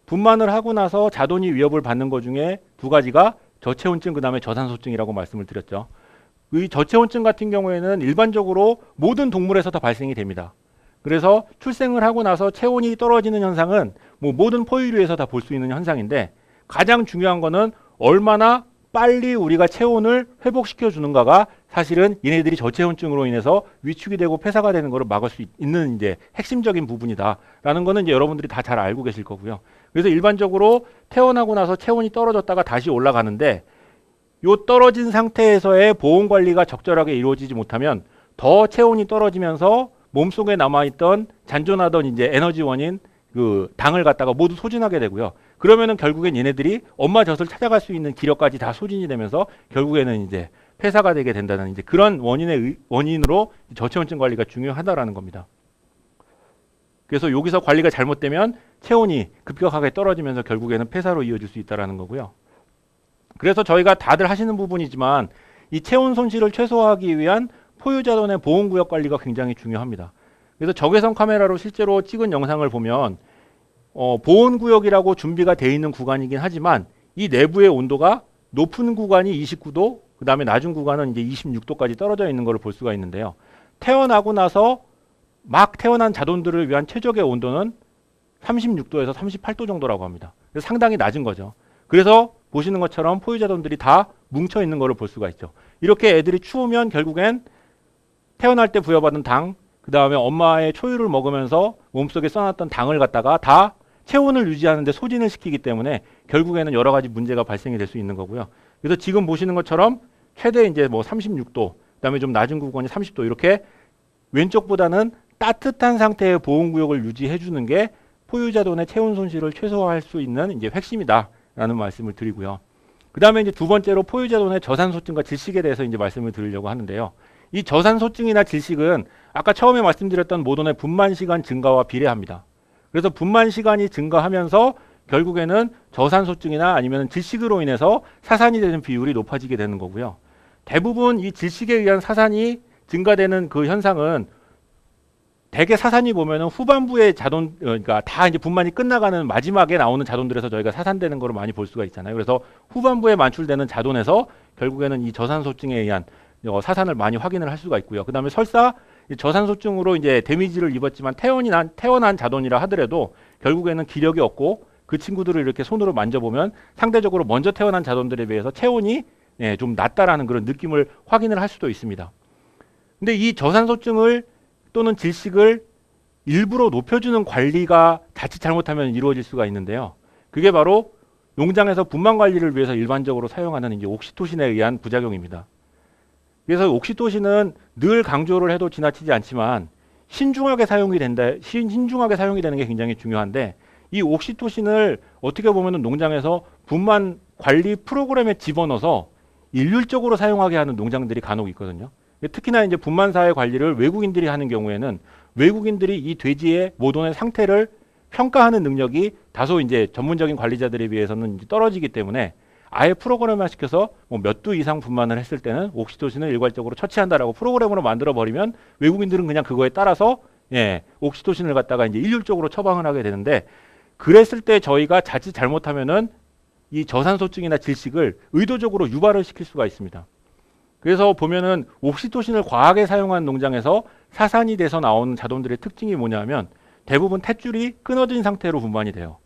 분만을 하고 나서 자돈이 위협을 받는 것 중에 두 가지가 저체온증 그다음에 저산소증이라고 말씀을 드렸죠. 이 저체온증 같은 경우에는 일반적으로 모든 동물에서 다 발생이 됩니다. 그래서 출생을 하고 나서 체온이 떨어지는 현상은 뭐 모든 포유류에서 다 볼 수 있는 현상인데 가장 중요한 거는 얼마나 빨리 우리가 체온을 회복시켜 주는가가 사실은 얘네들이 저체온증으로 인해서 위축이 되고 폐사가 되는 것을 막을 수 있는 이제 핵심적인 부분이다라는 거는 이제 여러분들이 다 잘 알고 계실 거고요. 그래서 일반적으로 태어나고 나서 체온이 떨어졌다가 다시 올라가는데 요 떨어진 상태에서의 보온 관리가 적절하게 이루어지지 못하면 더 체온이 떨어지면서 몸속에 남아있던 잔존하던 이제 에너지원인 그 당을 갖다가 모두 소진하게 되고요. 그러면은 결국엔 얘네들이 엄마 젖을 찾아갈 수 있는 기력까지 다 소진이 되면서 결국에는 이제 폐사가 되게 된다는 이제 그런 원인으로 저체온증 관리가 중요하다라는 겁니다. 그래서 여기서 관리가 잘못되면 체온이 급격하게 떨어지면서 결국에는 폐사로 이어질 수 있다라는 거고요. 그래서 저희가 다들 하시는 부분이지만 이 체온 손실을 최소화하기 위한 포유자돈의 보온구역 관리가 굉장히 중요합니다. 그래서 적외선 카메라로 실제로 찍은 영상을 보면 보온구역이라고 준비가 되어 있는 구간이긴 하지만 이 내부의 온도가 높은 구간이 29도, 그 다음에 낮은 구간은 이제 26도까지 떨어져 있는 것을 볼 수가 있는데요. 태어나고 나서 막 태어난 자돈들을 위한 최적의 온도는 36도에서 38도 정도라고 합니다. 그래서 상당히 낮은 거죠. 그래서 보시는 것처럼 포유자돈들이 다 뭉쳐 있는 것을 볼 수가 있죠. 이렇게 애들이 추우면 결국엔 태어날 때 부여받은 당, 그 다음에 엄마의 초유를 먹으면서 몸속에 써놨던 당을 갖다가 다 체온을 유지하는데 소진을 시키기 때문에 결국에는 여러 가지 문제가 발생이 될 수 있는 거고요. 그래서 지금 보시는 것처럼 최대 이제 뭐 36도, 그 다음에 좀 낮은 구간이 30도 이렇게 왼쪽보다는 따뜻한 상태의 보온구역을 유지해 주는 게 포유자돈의 체온 손실을 최소화할 수 있는 이제 핵심이다라는 말씀을 드리고요. 그 다음에 이제 두 번째로 포유자돈의 저산소증과 질식에 대해서 이제 말씀을 드리려고 하는데요. 이 저산소증이나 질식은 아까 처음에 말씀드렸던 모돈의 분만 시간 증가와 비례합니다. 그래서 분만 시간이 증가하면서 결국에는 저산소증이나 아니면 질식으로 인해서 사산이 되는 비율이 높아지게 되는 거고요. 대부분 이 질식에 의한 사산이 증가되는 그 현상은 대개 사산이 보면은 후반부에 자돈, 그러니까 다 이제 분만이 끝나가는 마지막에 나오는 자돈들에서 저희가 사산되는 거를 많이 볼 수가 있잖아요. 그래서 후반부에 만출되는 자돈에서 결국에는 이 저산소증에 의한 사산을 많이 확인을 할 수가 있고요. 그 다음에 설사 저산소증으로 이제 데미지를 입었지만 태어난 자돈이라 하더라도 결국에는 기력이 없고 그 친구들을 이렇게 손으로 만져보면 상대적으로 먼저 태어난 자돈들에 비해서 체온이 좀 낮다라는 그런 느낌을 확인을 할 수도 있습니다. 근데 이 저산소증을 또는 질식을 일부러 높여주는 관리가 자칫 잘못하면 이루어질 수가 있는데요. 그게 바로 농장에서 분만 관리를 위해서 일반적으로 사용하는 이제 옥시토신에 의한 부작용입니다. 그래서 옥시토신은 늘 강조를 해도 지나치지 않지만 신중하게 사용이 되는 게 굉장히 중요한데 이 옥시토신을 어떻게 보면 농장에서 분만 관리 프로그램에 집어넣어서 일률적으로 사용하게 하는 농장들이 간혹 있거든요. 특히나 이제 분만사의 관리를 외국인들이 하는 경우에는 외국인들이 이 돼지의 모돈의 상태를 평가하는 능력이 다소 이제 전문적인 관리자들에 비해서는 이제 떨어지기 때문에 아예 프로그램화 시켜서 뭐 몇 도 이상 분만을 했을 때는 옥시토신을 일괄적으로 처치한다라고 프로그램으로 만들어 버리면 외국인들은 그냥 그거에 따라서 옥시토신을 갖다가 이제 일률적으로 처방을 하게 되는데 그랬을 때 저희가 자칫 잘못하면은 이 저산소증이나 질식을 의도적으로 유발을 시킬 수가 있습니다. 그래서 보면은 옥시토신을 과하게 사용한 농장에서 사산이 돼서 나오는 자돈들의 특징이 뭐냐면 대부분 탯줄이 끊어진 상태로 분만이 돼요.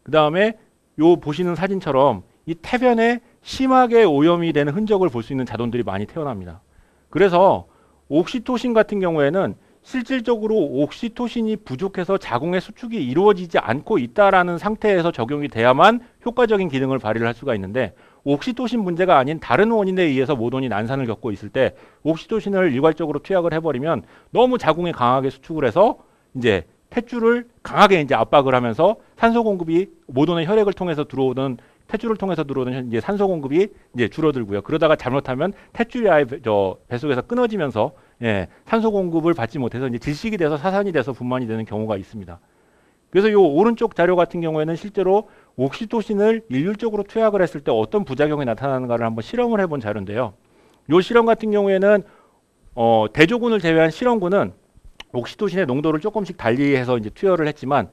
그 다음에 요 보시는 사진처럼 이 태변에 심하게 오염이 되는 흔적을 볼 수 있는 자돈들이 많이 태어납니다. 그래서 옥시토신 같은 경우에는 실질적으로 옥시토신이 부족해서 자궁의 수축이 이루어지지 않고 있다라는 상태에서 적용이 돼야만 효과적인 기능을 발휘를 할 수가 있는데 옥시토신 문제가 아닌 다른 원인에 의해서 모돈이 난산을 겪고 있을 때 옥시토신을 일괄적으로 투약을 해버리면 너무 자궁에 강하게 수축을 해서 이제 탯줄을 강하게 이제 압박을 하면서 산소 공급이 모돈의 혈액을 통해서 들어오는 탯줄을 통해서 들어오는 이제 산소 공급이 이제 줄어들고요. 그러다가 잘못하면 탯줄이 아예 뱃속에서 끊어지면서 산소 공급을 받지 못해서 이제 질식이 돼서 사산이 돼서 분만이 되는 경우가 있습니다. 그래서 이 오른쪽 자료 같은 경우에는 실제로 옥시토신을 일률적으로 투약을 했을 때 어떤 부작용이 나타나는가를 한번 실험을 해본 자료인데요. 이 실험 같은 경우에는 대조군을 제외한 실험군은 옥시토신의 농도를 조금씩 달리해서 이제 투여를 했지만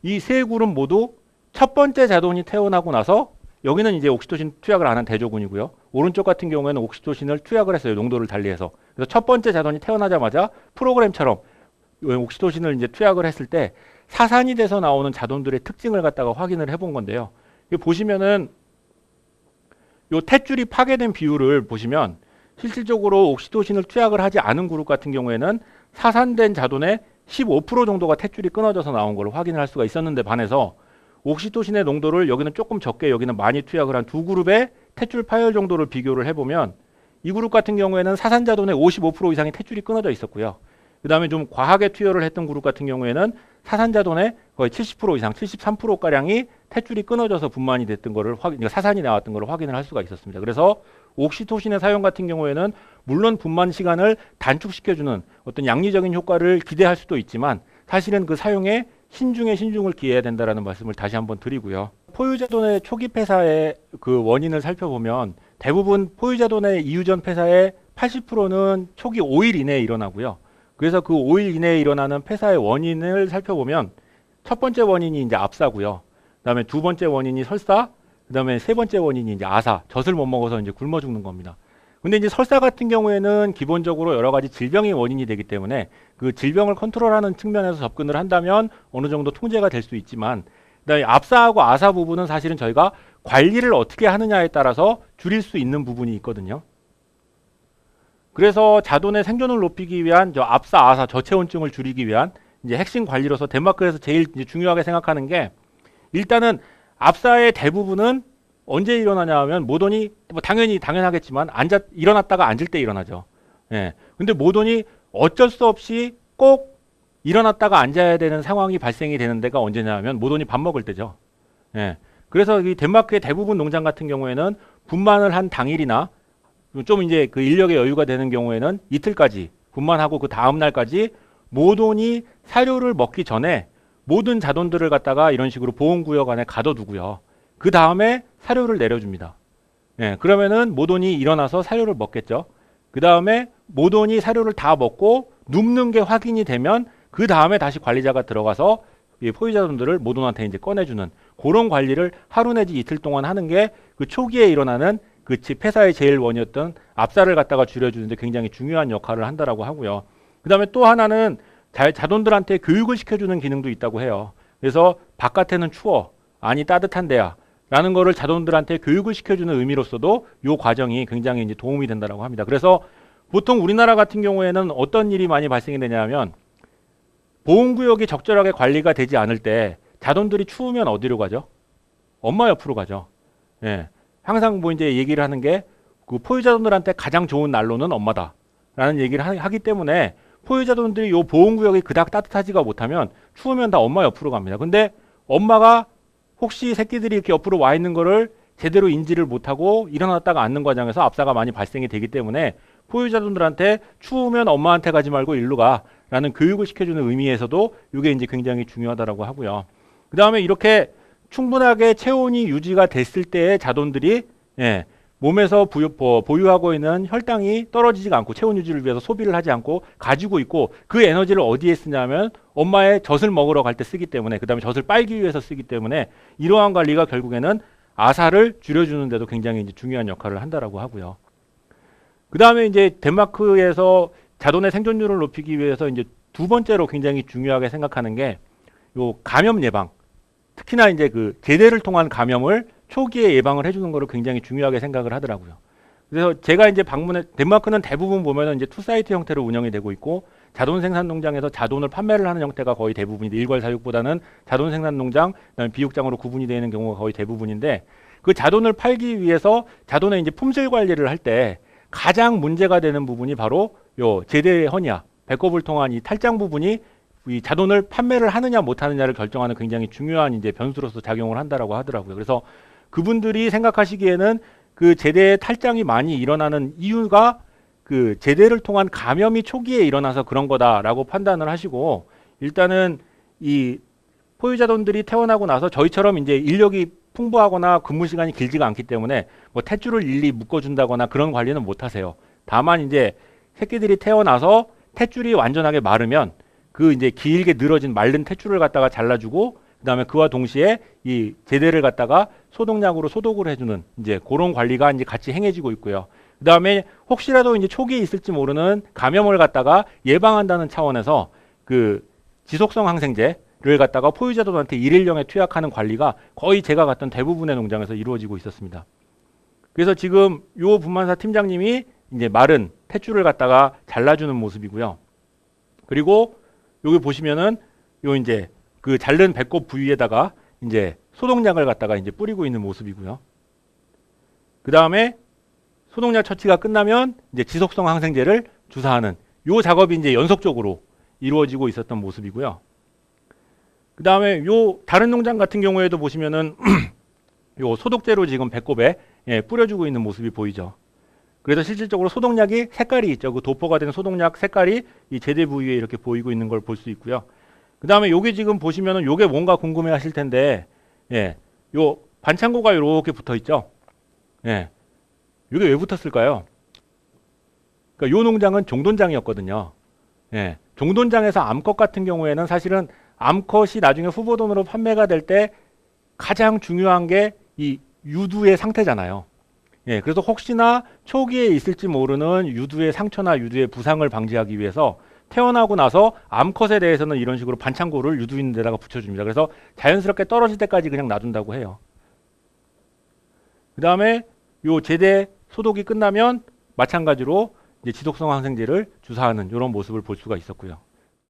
이 세 굴은 모두 첫 번째 자돈이 태어나고 나서 여기는 이제 옥시토신 투약을 안 한 대조군이고요. 오른쪽 같은 경우에는 옥시토신을 투약을 했어요. 농도를 달리해서. 그래서 첫 번째 자돈이 태어나자마자 프로그램처럼 옥시토신을 이제 투약을 했을 때 사산이 돼서 나오는 자돈들의 특징을 갖다가 확인을 해본 건데요. 여기 보시면은 요 탯줄이 파괴된 비율을 보시면 실질적으로 옥시토신을 투약을 하지 않은 그룹 같은 경우에는 사산된 자돈의 15% 정도가 탯줄이 끊어져서 나온 걸 확인을 할 수가 있었는데 반해서 옥시토신의 농도를 여기는 조금 적게 여기는 많이 투약을 한 두 그룹의 탯줄 파열 정도를 비교를 해보면 이 그룹 같은 경우에는 사산자돈의 55% 이상의 탯줄이 끊어져 있었고요. 그 다음에 좀 과하게 투여를 했던 그룹 같은 경우에는 사산자돈의 거의 70% 이상, 73%가량이 탯줄이 끊어져서 분만이 됐던 거를 그러니까 사산이 나왔던 거를 확인을 할 수가 있었습니다. 그래서 옥시토신의 사용 같은 경우에는 물론 분만 시간을 단축시켜주는 어떤 양리적인 효과를 기대할 수도 있지만 사실은 그 사용에 신중에 신중을 기해야 된다라는 말씀을 다시 한번 드리고요. 포유자돈의 초기 폐사의 그 원인을 살펴보면 대부분 포유자돈의 이유전 폐사의 80%는 초기 5일 이내에 일어나고요. 그래서 그 5일 이내에 일어나는 폐사의 원인을 살펴보면 첫 번째 원인이 이제 압사고요. 그다음에 두 번째 원인이 설사, 그다음에 세 번째 원인이 이제 아사, 젖을 못 먹어서 이제 굶어 죽는 겁니다. 근데 이제 설사 같은 경우에는 기본적으로 여러 가지 질병이 원인이 되기 때문에 그 질병을 컨트롤하는 측면에서 접근을 한다면 어느 정도 통제가 될 수 있지만 그다음에 압사하고 아사 부분은 사실은 저희가 관리를 어떻게 하느냐에 따라서 줄일 수 있는 부분이 있거든요. 그래서 자돈의 생존을 높이기 위한 저 압사, 아사, 저체온증을 줄이기 위한 이제 핵심 관리로서 덴마크에서 제일 이제 중요하게 생각하는 게 일단은 압사의 대부분은 언제 일어나냐 하면 모돈이 뭐 당연하겠지만 일어났다가 앉을 때 일어나죠. 예. 근데 모돈이 어쩔 수 없이 꼭 일어났다가 앉아야 되는 상황이 발생이 되는 데가 언제냐 하면 모돈이 밥 먹을 때죠. 예. 그래서 이 덴마크의 대부분 농장 같은 경우에는 분만을 한 당일이나 좀 이제 그 인력의 여유가 되는 경우에는 이틀까지 분만하고 그 다음 날까지 모돈이 사료를 먹기 전에 모든 자돈들을 갖다가 이런 식으로 보온구역 안에 가둬두고요. 그 다음에 사료를 내려줍니다. 예, 그러면은 모돈이 일어나서 사료를 먹겠죠. 그 다음에 모돈이 사료를 다 먹고 눕는 게 확인이 되면 그 다음에 다시 관리자가 들어가서 이 포유자돈들을 모돈한테 이제 꺼내주는 그런 관리를 하루 내지 이틀 동안 하는 게 그 초기에 일어나는 그 폐사의 제일 원이었던 압사를 갖다가 줄여주는데 굉장히 중요한 역할을 한다라고 하고요. 그 다음에 또 하나는 자돈들한테 교육을 시켜주는 기능도 있다고 해요. 그래서 바깥에는 추워, 안이 따뜻한 데야 라는 거를 자돈들한테 교육을 시켜주는 의미로서도 이 과정이 굉장히 이제 도움이 된다라고 합니다. 그래서 보통 우리나라 같은 경우에는 어떤 일이 많이 발생이 되냐면 보온구역이 적절하게 관리가 되지 않을 때 자돈들이 추우면 어디로 가죠? 엄마 옆으로 가죠. 예. 항상 뭐 이제 얘기를 하는 게 그 포유자돈들한테 가장 좋은 난로는 엄마다라는 얘기를 하기 때문에 포유자돈들이 요 보온구역이 그닥 따뜻하지가 못하면 추우면 다 엄마 옆으로 갑니다. 근데 엄마가 혹시 새끼들이 이렇게 옆으로 와 있는 거를 제대로 인지를 못하고 일어났다가 앉는 과정에서 압사가 많이 발생이 되기 때문에 포유자돈들한테 추우면 엄마한테 가지 말고 일로 가라는 교육을 시켜주는 의미에서도 이게 이제 굉장히 중요하다라고 하고요. 그 다음에 이렇게 충분하게 체온이 유지가 됐을 때의 자돈들이 몸에서 보유하고 있는 혈당이 떨어지지가 않고 체온 유지를 위해서 소비를 하지 않고 가지고 있고 그 에너지를 어디에 쓰냐면 엄마의 젖을 먹으러 갈 때 쓰기 때문에 그 다음에 젖을 빨기 위해서 쓰기 때문에 이러한 관리가 결국에는 아사를 줄여주는 데도 굉장히 이제 중요한 역할을 한다라고 하고요. 그 다음에 이제 덴마크에서 자돈의 생존율을 높이기 위해서 이제 두 번째로 굉장히 중요하게 생각하는 게 요 감염 예방. 특히나 이제 그 제대를 통한 감염을 초기에 예방을 해주는 거를 굉장히 중요하게 생각을 하더라고요. 그래서 제가 이제 덴마크는 대부분 보면은 이제 투사이트 형태로 운영이 되고 있고 자돈 생산 농장에서 자돈을 판매를 하는 형태가 거의 대부분인데 일괄 사육보다는 자돈 생산 농장, 그다음에 비육장으로 구분이 되어 있는 경우가 거의 대부분인데 그 자돈을 팔기 위해서 자돈의 이제 품질 관리를 할 때 가장 문제가 되는 부분이 바로 요 제대 허니아, 배꼽을 통한 이 탈장 부분이 이 자돈을 판매를 하느냐 못 하느냐를 결정하는 굉장히 중요한 이제 변수로서 작용을 한다라고 하더라고요. 그래서 그분들이 생각하시기에는 그 제대의 탈장이 많이 일어나는 이유가 그 제대를 통한 감염이 초기에 일어나서 그런 거다라고 판단을 하시고 일단은 이 포유자돈들이 태어나고 나서 저희처럼 이제 인력이 풍부하거나 근무 시간이 길지가 않기 때문에 뭐 탯줄을 일일이 묶어준다거나 그런 관리는 못 하세요. 다만 이제 새끼들이 태어나서 탯줄이 완전하게 마르면 그 이제 길게 늘어진 마른 탯줄을 갖다가 잘라주고 그다음에 그와 동시에 이 제대를 갖다가 소독약으로 소독을 해주는 이제 그런 관리가 이제 같이 행해지고 있고요. 그다음에 혹시라도 이제 초기에 있을지 모르는 감염을 갖다가 예방한다는 차원에서 그 지속성 항생제를 갖다가 포유자들한테 일일령에 투약하는 관리가 거의 제가 갔던 대부분의 농장에서 이루어지고 있었습니다. 그래서 지금 요 분만사 팀장님이 이제 마른 탯줄을 갖다가 잘라주는 모습이고요. 그리고 여기 보시면은 요 이제 그 자른 배꼽 부위에다가 이제 소독약을 갖다가 이제 뿌리고 있는 모습이고요. 그 다음에 소독약 처치가 끝나면 이제 지속성 항생제를 주사하는 요 작업이 이제 연속적으로 이루어지고 있었던 모습이고요. 그 다음에 요 다른 농장 같은 경우에도 보시면은 요 소독제로 지금 배꼽에 뿌려주고 있는 모습이 보이죠. 그래서 실질적으로 소독약이 색깔이 있죠. 그 도포가 된 소독약 색깔이 이 제대 부위에 이렇게 보이고 있는 걸 볼 수 있고요. 그 다음에 요게 지금 보시면은 요게 뭔가 궁금해 하실 텐데, 요 반창고가 이렇게 붙어 있죠. 요게 왜 붙었을까요? 그러니까 요 농장은 종돈장이었거든요. 종돈장에서 암컷 같은 경우에는 사실은 암컷이 나중에 후보돈으로 판매가 될 때 가장 중요한 게 이 유두의 상태잖아요. 그래서 혹시나 초기에 있을지 모르는 유두의 상처나 유두의 부상을 방지하기 위해서 태어나고 나서 암컷에 대해서는 이런 식으로 반창고를 유두 있는 데다가 붙여줍니다. 그래서 자연스럽게 떨어질 때까지 그냥 놔둔다고 해요. 그 다음에 요 제대 소독이 끝나면 마찬가지로 이제 지속성 항생제를 주사하는 이런 모습을 볼 수가 있었고요.